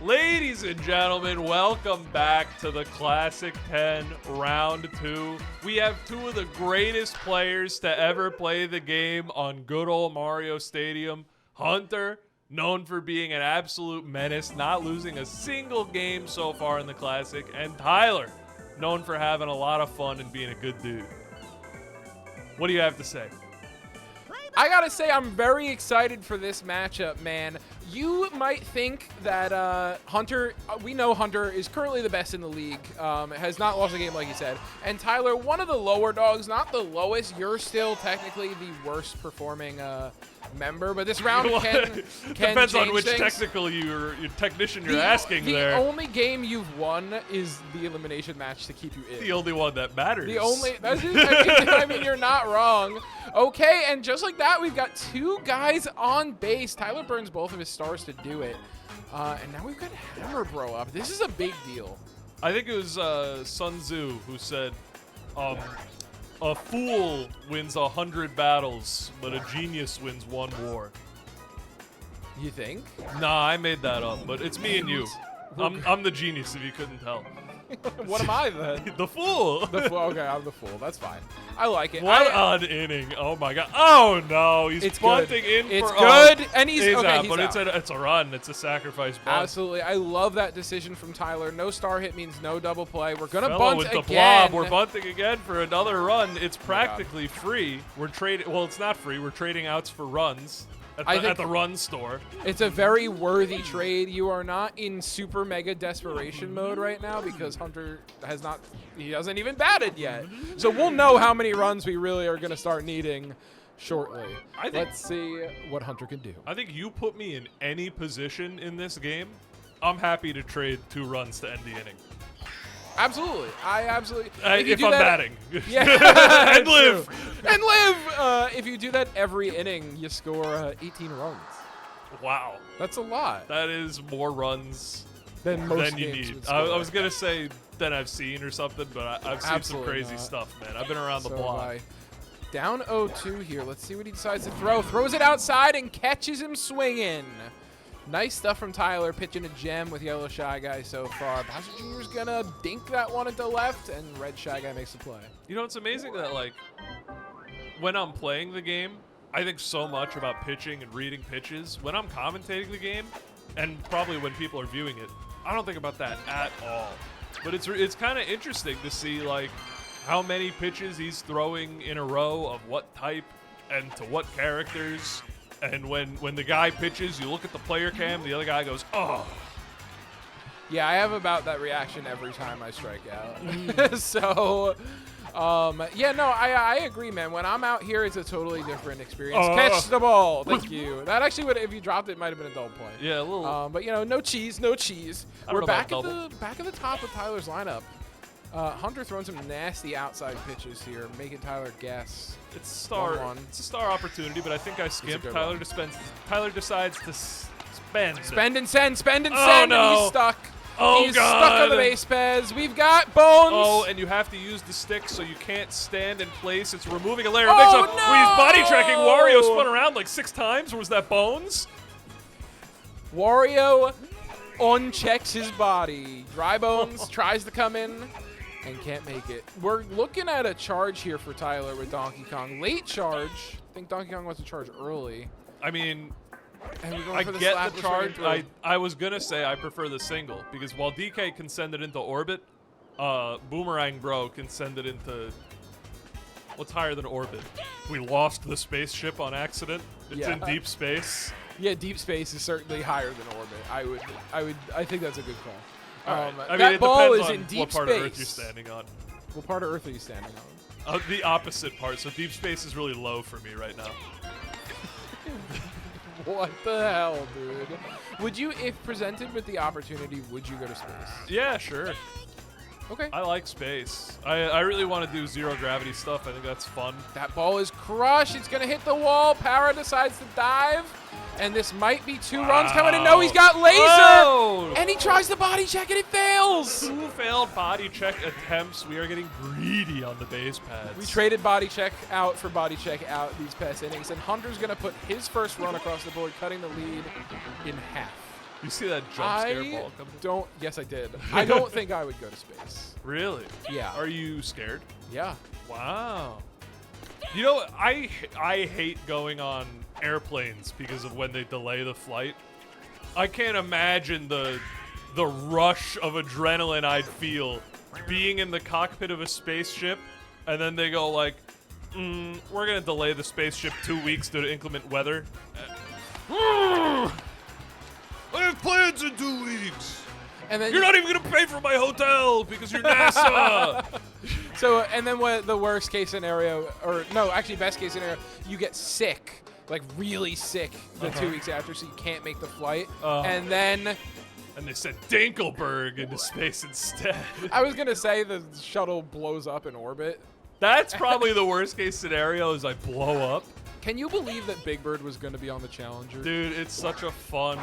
Ladies and gentlemen, welcome back to the Classic 10 Round 2. We have two of the greatest players to ever play the game on good old Mario Stadium. Hunter, known for being an absolute menace, not losing a single game so far in the Classic, and Tyler, known for having a lot of fun and being a good dude. What do you have to say? I gotta say, I'm very excited for this matchup, man. You might think that Hunter, we know Hunter is currently the best in the league, has not lost a game like you said. And Tyler, one of the lower dogs, not the lowest. You're still technically the worst performing member, but this round can depends on which things. technical your technician you're asking there. The only game you've won is the elimination match to keep you in. The only one that matters. The only, I mean, you're not wrong. Okay, and just like that, we've got two guys on base. Tyler burns both of his stars to do it. And now we've got Hammer Bro up. This is a big deal. I think it was Sun Tzu who said, a fool wins 100 battles, but a genius wins 1 war. You think? Nah, I made that up, but it's me and you. I'm the genius if you couldn't tell. What am I then? The fool. The fool. Okay, I'm the fool. That's fine. I like it. What an inning. Oh my god. Oh no, he's bunting in it's for good. And he's okay, out, he's but out. it's a run. It's a sacrifice bunt. Absolutely. I love that decision from Tyler. No star hit means no double play. We're going to Fellow bunt with again. the blob. We're bunting again for another run. It's practically free. We're trading. Well, it's not free. We're trading outs for runs at the run store. It's a very worthy trade. You are not in super mega desperation mode right now because Hunter has not. He hasn't even batted yet. So we'll know how many runs we really are going to start needing shortly. Let's see what Hunter can do. I think you put me in any position in this game, I'm happy to trade 2 runs to end the inning. Absolutely. I absolutely. If I'm batting. Yeah. And live. And live. If you do that every inning, you score 18 runs. Wow. That's a lot. That is more runs Than most than you games need. would I score. was going to say than I've seen or something, but I've seen some crazy stuff, man. I've been around the block. Down 0-2 here. Let's see what he decides to throw. Throws it outside and catches him swinging. Nice stuff from Tyler, pitching a gem with Yellow Shy Guy so far. Bowser Jr.'s gonna dink that one at the left, and Red Shy Guy makes the play. You know, it's amazing that, like, when I'm playing the game, I think so much about pitching and reading pitches. When I'm commentating the game, and probably when people are viewing it, I don't think about that at all. But it's kind of interesting to see, like, how many pitches he's throwing in a row of what type and to what characters. And when the guy pitches, you look at the player cam, the other guy goes, oh. Yeah, I have about that reaction every time I strike out. So, yeah, no, I agree, man. When I'm out here, it's a totally different experience. Catch the ball. Thank you. That actually would, if you dropped it, might have been a double play. Yeah, a little. But, you know, no cheese, no cheese. We're back at the top of Tyler's lineup. Hunter throwing some nasty outside pitches here, making Tyler guess. It's a star opportunity, but I think I skipped. Tyler decides to spend. Spend and send, no. and he's stuck. Oh, he's God. stuck on the base pads. We've got Bones. Oh, and you have to use the stick so you can't stand in place. It's removing a layer of mix-up. no! He's body checking. Wario spun around like 6 times. Or was that Bones? Wario unchecks his body. Dry Bones tries to come in and can't make it. We're looking at a charge here for Tyler with Donkey Kong. Late charge. I think Donkey Kong wants to charge early. I mean, And we're going I for get the charge. slap. I was going to say I prefer the single, because while DK can send it into orbit, Boomerang Bro can send it into... What's higher than orbit? We lost the spaceship on accident. It's in deep space. Yeah, deep space is certainly higher than orbit. I think that's a good call. I mean, that it ball depends is on in deep what part space. of Earth you're standing on. What part of Earth are you standing on? The opposite part. So deep space is really low for me right now. What the hell, dude? Would you, if presented with the opportunity, would you go to space? Yeah, sure. Okay. I like space. I really want to do zero gravity stuff. I think that's fun. That ball is crushed. It's going to hit the wall. Para decides to dive. And this might be 2 runs coming in. No, he's got laser. Whoa. And he tries the body check and it fails. 2 failed body check attempts. We are getting greedy on the base pads. We traded body check out for body check out these past innings. And Hunter's going to put his first run across the board, cutting the lead in half. You see that jump scare ball coming? Don't. Yes, I did. I don't think I would go to space. Really? Yeah. Are you scared? Yeah. Wow. You know, I hate going on airplanes because of when they delay the flight. I can't imagine the rush of adrenaline I'd feel being in the cockpit of a spaceship, and then they go like, we're gonna delay the spaceship 2 weeks due to inclement weather. I have plans in 2 weeks. And then you're not even gonna pay for my hotel because you're NASA. So, and then what the worst case scenario, or no, actually best case scenario, you get sick, like really sick the 2 weeks after, so you can't make the flight. And then... And they sent Dinkelberg into space instead. I was gonna say the shuttle blows up in orbit. That's probably the worst case scenario is I blow up. Can you believe that Big Bird was gonna be on the Challenger? Dude, it's such a fun...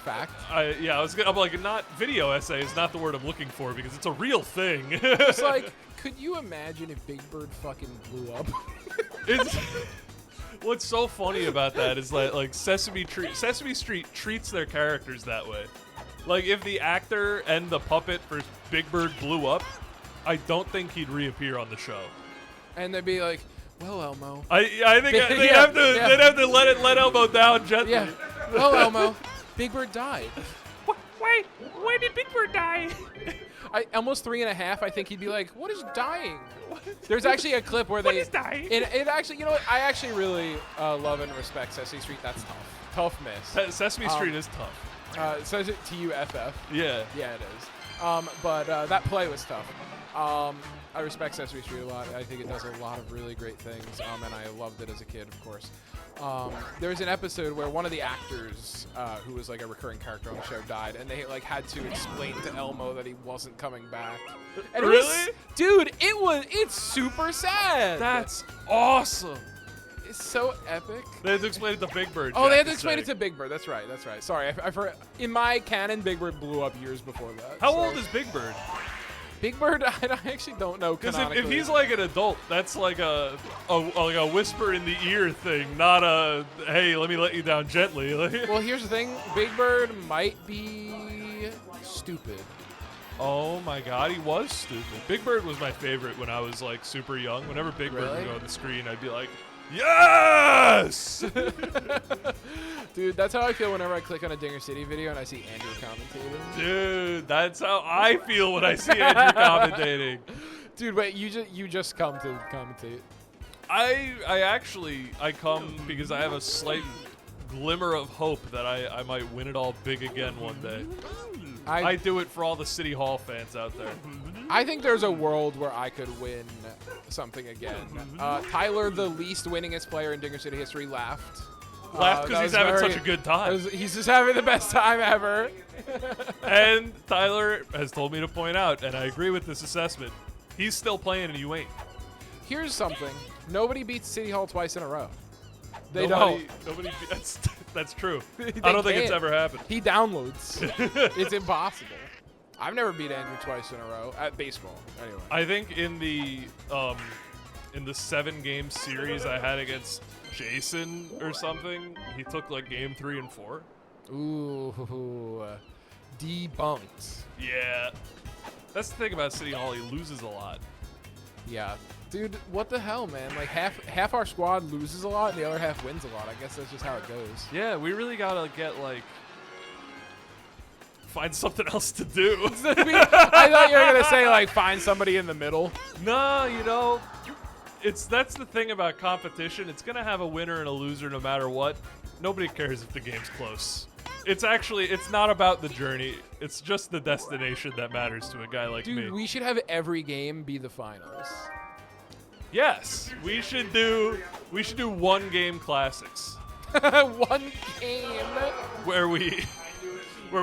fact. I'm like, not video essay is not the word I'm looking for because it's a real thing. It's like, could you imagine if Big Bird fucking blew up? It's what's so funny about that is like Sesame Street treats their characters that way. Like if the actor and the puppet for Big Bird blew up, I don't think he'd reappear on the show. And they'd be like, well, Elmo. I think they'd have to let Elmo down gently. Yeah. Well, Elmo, Big Bird died. Wait, why did Big Bird die? Almost 3.5. I think he'd be like, "What is dying?" There's actually a clip where what is dying? It actually, you know what? I actually really love and respect Sesame Street. That's tough. Tough miss. Sesame Street is tough. It says it TUFF. Yeah. Yeah, it is. But that play was tough. I respect Sesame Street a lot. I think it does a lot of really great things, and I loved it as a kid, of course. There was an episode where one of the actors, who was like a recurring character on the show, died, and they like had to explain to Elmo that he wasn't coming back. And really? Dude, it's super sad. That's awesome. It's so epic. They had to explain it to Big Bird. Oh, they had to explain it to Big Bird. That's right. Sorry, I forgot. In my canon, Big Bird blew up years before that. How old is Big Bird? Big Bird, I actually don't know. Because if he's like an adult, that's like a whisper in the ear thing, not a hey, let me let you down gently. Well, here's the thing: Big Bird might be stupid. Oh my God, he was stupid. Big Bird was my favorite when I was like super young. Whenever Big Bird would go on the screen, I'd be like, yes! Dude, that's how I feel whenever I click on a Dinger City video and I see Andrew commentating. Dude, that's how I feel when I see Andrew commentating. Dude, wait, you just come to commentate. I come because I have a slight glimmer of hope that I might win it all big again one day. I do it for all the City Hall fans out there. I think there's a world where I could win something again. Tyler, the least winningest player in Dinger City history, laughed. Laughed because he's having such a good time. He's just having the best time ever. And Tyler has told me to point out, and I agree with this assessment, he's still playing and you ain't. Here's something. Nobody beats City Hall twice in a row. They Nobody, don't. that's true. I don't think it's ever happened. He downloads. It's impossible. I've never beat Andrew twice in a row at baseball. Anyway. I think in the 7-game series I had against Jason or something, he took like game 3 and 4. Ooh, debunked. Yeah. That's the thing about City Hall, he loses a lot. Yeah. Dude, what the hell, man? Like half our squad loses a lot and the other half wins a lot. I guess that's just how it goes. Yeah, we really gotta get like find something else to do. I thought you were gonna say like find somebody in the middle. No, you know, that's the thing about competition. It's gonna have a winner and a loser no matter what. Nobody cares if the game's close. It's not about the journey. It's just the destination that matters to a guy like me. Dude, we should have every game be the finals. Yes, we should do 1-game classics. 1 game. Where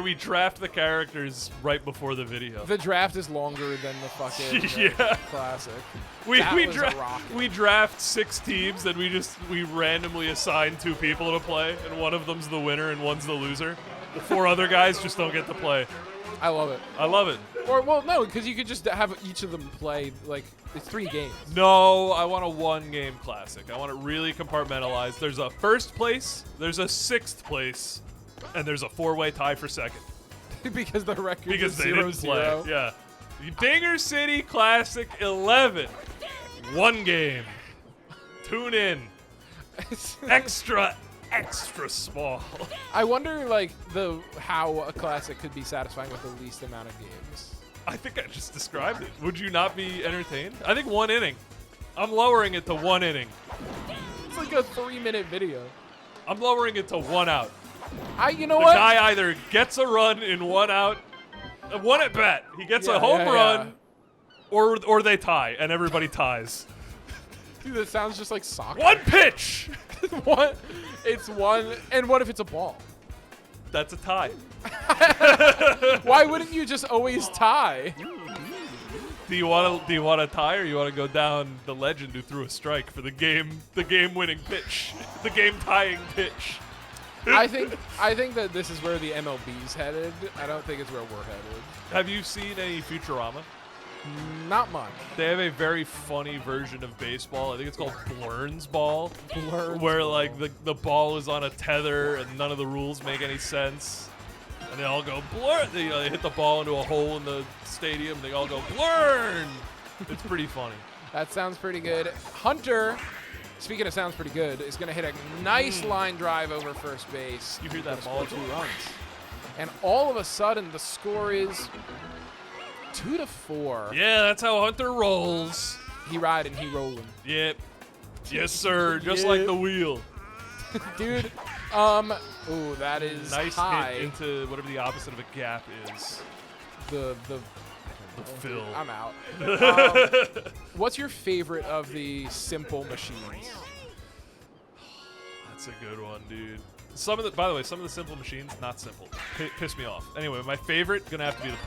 we draft the characters right before the video. The draft is longer than the fucking classic. We draft 6 teams and we randomly assign 2 people to play, and one of them's the winner and one's the loser. The 4 other guys just don't get to play. I love it. I love it. Or well, no, because you could just have each of them play like it's 3 games. No, I want a 1-game classic. I want it really compartmentalized. There's a first place, there's a 6th place, and there's a 4-way tie for second. Because the record Because is they 0-0. didn't play. Yeah. Dinger City Classic 11. One game. Tune in. Extra small. I wonder, like, how a classic could be satisfying with the least amount of games. I think I just described it. Would you not be entertained? I think 1 inning. I'm lowering it to 1 inning. It's like a 3-minute video. I'm lowering it to 1 out. You know The what? guy either gets a run in 1 out, 1 at bat. He gets a home run, or they tie, and everybody ties. Dude, that sounds just like soccer. 1 pitch. What? It's 1, and what if it's a ball? That's a tie. Why wouldn't you just always tie? Do you want to tie, or you want to go down the legend who threw a strike for the game-winning pitch, the game-tying pitch? I think that this is where the MLB's headed. I don't think it's where we're headed. Have you seen any Futurama? Not much. They have a very funny version of baseball. I think it's called Blurn's Ball. Blurn's where Ball. like the ball is on a tether and none of the rules make any sense. And they all go blur. They hit the ball into a hole in the stadium. They all go blurn. It's pretty funny. That sounds pretty good. Hunter, speaking of sounds pretty good, is going to hit a nice line drive over first base. You hear that Gonna ball? score 2 runs. And all of a sudden, the score is 2-4. Yeah, that's how Hunter rolls. He riding, he rolling. Yep. Yes, sir. Just like the wheel. Dude, ooh, that is Nice high. hit into whatever the opposite of a gap is. The fill. I'm out. What's your favorite of the simple machines? That's a good one, dude. By the way, some of the simple machines, not simple. Piss me off. Anyway, my favorite, gonna have to be the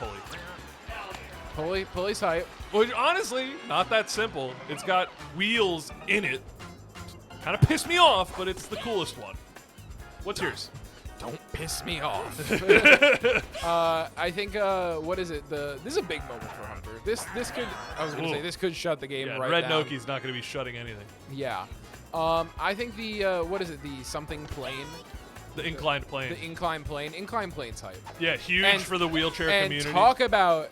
pulley. Pulley's hype. Which, honestly, not that simple. It's got wheels in it. Kind of pissed me off, but it's the coolest one. What's yours? Don't piss me off. I think, what is it? This is a big moment for Hunter. This could, I was going to say, this could shut the game Yeah, right Red down. Noki's not going to be shutting anything. Yeah. I think the, what is it? The something plane? The inclined plane. The inclined plane. Inclined plane's hype. Yeah, huge for the wheelchair community. And talk about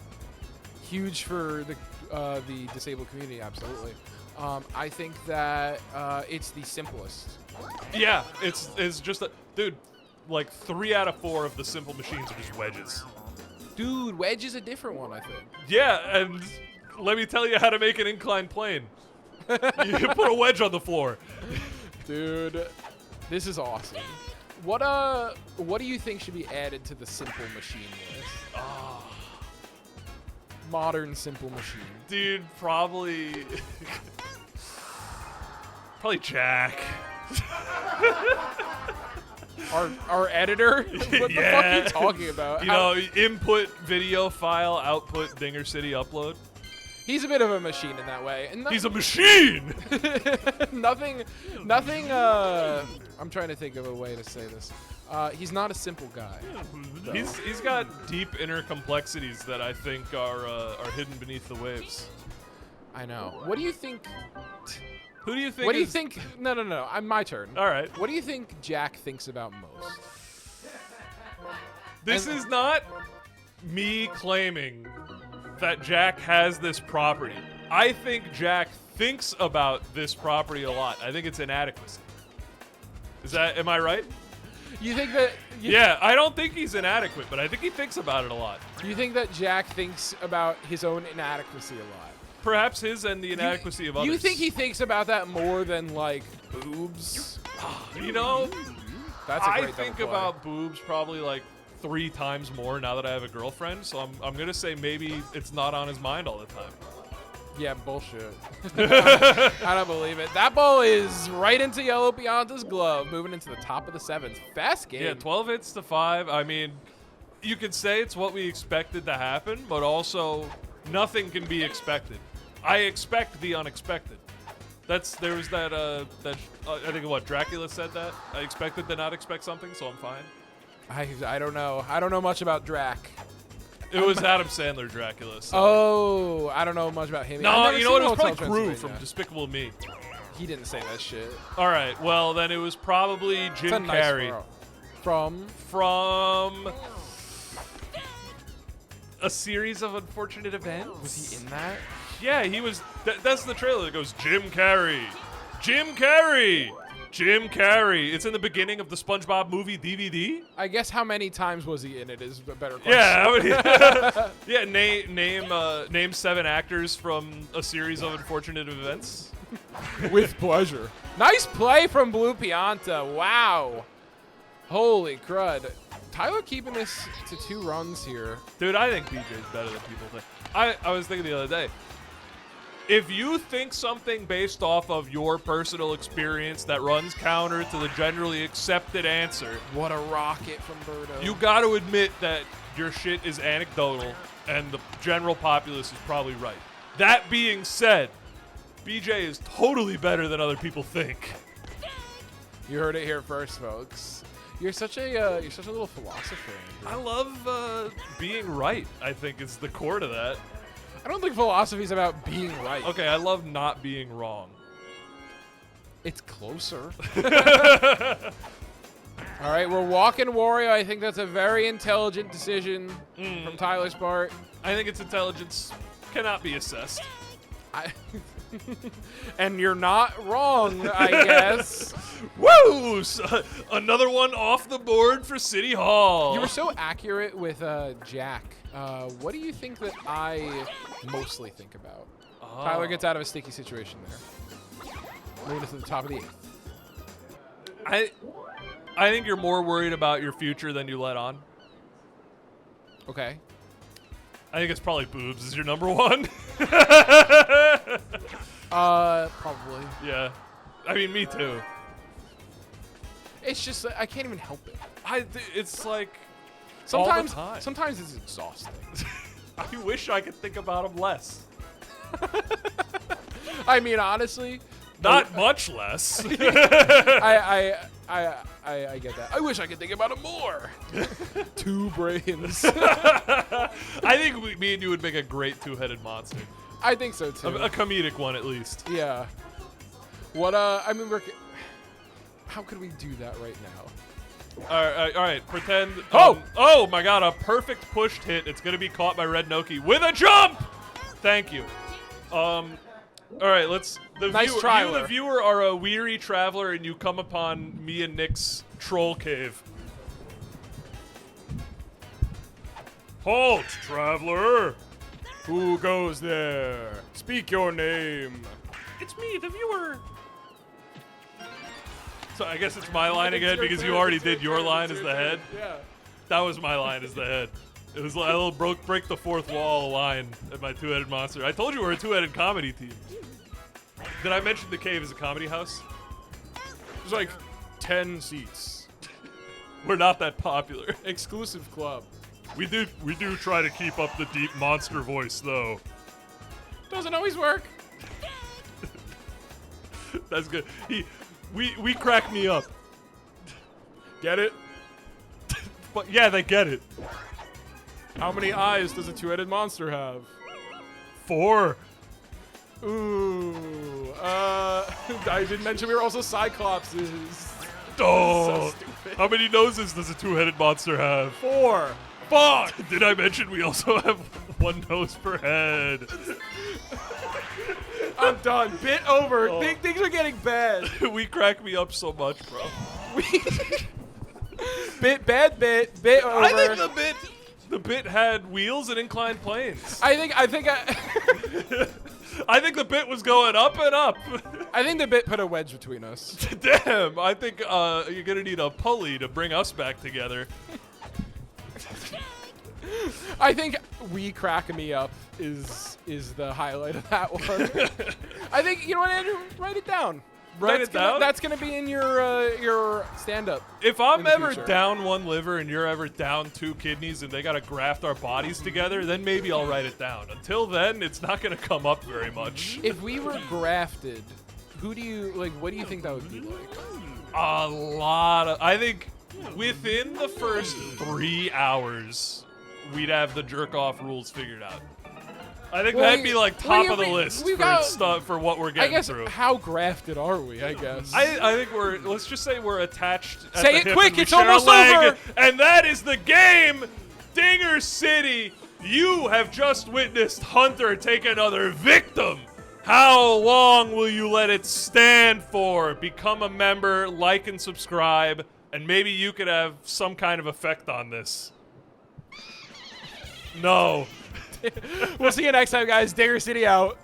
huge for the disabled community, absolutely. I think that it's the simplest. Yeah, it's just that, dude, like 3 out of 4 of the simple machines are just wedges. Dude, wedge is a different one, I think. Yeah, and let me tell you how to make an inclined plane. You put a wedge on the floor. Dude, this is awesome. What do you think should be added to the simple machine list? Modern simple machine. Dude, probably Jack. Our editor? What the fuck are you talking about? You know, input video file, output Dinger City upload. He's a bit of a machine in that way. And He's a machine! nothing, I'm trying to think of a way to say this. He's not a simple guy. though. He's got deep inner complexities that I think are hidden beneath the waves. I know. What do you think? Who do you think What do you is- think? No. My turn. All right. What do you think Jack thinks about most? This is not me claiming that Jack has this property. I think Jack thinks about this property a lot. I think it's inadequacy. Am I right? You think that? Yeah, I don't think he's inadequate, but I think he thinks about it a lot. You think that Jack thinks about his own inadequacy a lot? Perhaps his and the inadequacy of others. You think he thinks about that more than like boobs? You know, That's a I great think double play. about boobs probably like 3 times more now that I have a girlfriend, so I'm gonna say maybe it's not on his mind all the time. Yeah, bullshit. I don't believe it. That ball is right into Yellow Pianta's glove, moving into the top of the 7th. Fast game. Yeah, 12 hits to 5. I mean, you could say it's what we expected to happen, but also nothing can be expected. I expect the unexpected. There was that I think what Dracula said that I expected to not expect something, so I'm fine. I don't know. I don't know much about Drac. It was Adam Sandler Dracula. So. Oh, I don't know much about him. No, I've never you know what? seen It was probably Hotel Crew Transylvania. from Despicable Me. He didn't say that shit. All right, well then it was probably It's Jim a nice Carrey. throw. From a series of unfortunate events. Was he in that? Yeah, he was. That's the trailer that goes, Jim Carrey. Jim Carrey. Jim Carrey. It's in the beginning of the SpongeBob movie DVD. I guess how many times was he in it is a better question. Yeah, yeah. Name 7 actors from a series of unfortunate events. With pleasure. Nice play from Blue Pianta. Wow. Holy crud. Tyler keeping this to 2 runs here. Dude, I think BJ's better than people think. I was thinking the other day, if you think something based off of your personal experience that runs counter to the generally accepted answer, What a rocket from Birdo. you got to admit that your shit is anecdotal and the general populace is probably right. That being said, BJ is totally better than other people think. You heard it here first, folks. You're such a little philosopher. I love being right, I think is the core to that. I don't think philosophy is about being right. Okay, I love not being wrong. It's closer. All right, we're walking Wario. I think that's a very intelligent decision from Tyler's part. I think its intelligence cannot be assessed. And you're not wrong, I guess. Woo! Another one off the board for City Hall. You were so accurate with Jack. What do you think that I mostly think about? Oh. Tyler gets out of a sticky situation there. Moving to the top of the 8th. I think you're more worried about your future than you let on. Okay. I think it's probably boobs is your number 1. Probably. Yeah. I mean, me too. It's just I can't even help it. It's like Sometimes, all the time. sometimes it's exhausting. I wish I could think about them less. I mean, honestly, Not much less. I get that. I wish I could think about it more. 2 brains. I think me and you would make a great 2-headed monster. I think so too. A comedic one, at least. Yeah. What? I mean, how could we do that right now? All right. Pretend. Oh! Oh my God! A perfect pushed hit. It's gonna be caught by Red Noki with a jump. Thank you. All right. Let's. Nice You, trialer. the viewer, are a weary traveler, and you come upon me and Nick's troll cave. Halt, traveler! Who goes there? Speak your name. It's me, the viewer. So I guess it's my line again It's your because turn, you already it's your did your turn, line it's as your the turn. head. Yeah. That was my line as the head. It was like a little break the fourth wall line at my 2-headed monster. I told you we're a 2-headed comedy team. Did I mention the cave is a comedy house? There's like 10 seats. We're not that popular. Exclusive club. We do try to keep up the deep monster voice though. Doesn't always work. That's good. We crack me up. Get it? But yeah, they get it. How many eyes does a 2-headed monster have? 4. Ooh. I didn't mention we were also Cyclopses. Oh, So stupid. how many noses does a 2-headed monster have? 4. Fuck! Did I mention we also have 1 nose per head? I'm done. Bit over. Oh. Things are getting bad. We crack me up so much, bro. Bit over. I think the bit had wheels and inclined planes. I think I think the bit was going up and up. I think the bit put a wedge between us. Damn, I think you're gonna need a pulley to bring us back together. I think we crack me up is the highlight of that one. I think, you know what, Andrew? Write it down. That's gonna be in your stand-up. If I'm in the ever future. down 1 liver and you're ever down 2 kidneys and they gotta graft our bodies together, then maybe I'll write it down. Until then, it's not gonna come up very much. If we were grafted, what do you think that would be like? A lot of. I think within the first 3 hours, we'd have the jerk off rules figured out. I think Well, that'd be like top of the list we've for got- stuff for what we're I getting guess through. how grafted are we? I guess. I think we're, let's just say we're attached. At Say the it hip quick, and we it's share a almost leg, over. And that is the game. Dinger City, you have just witnessed Hunter take another victim. How long will you let it stand for? Become a member, like and subscribe, and maybe you could have some kind of effect on this. No. We'll see you next time, guys. Dinger City out.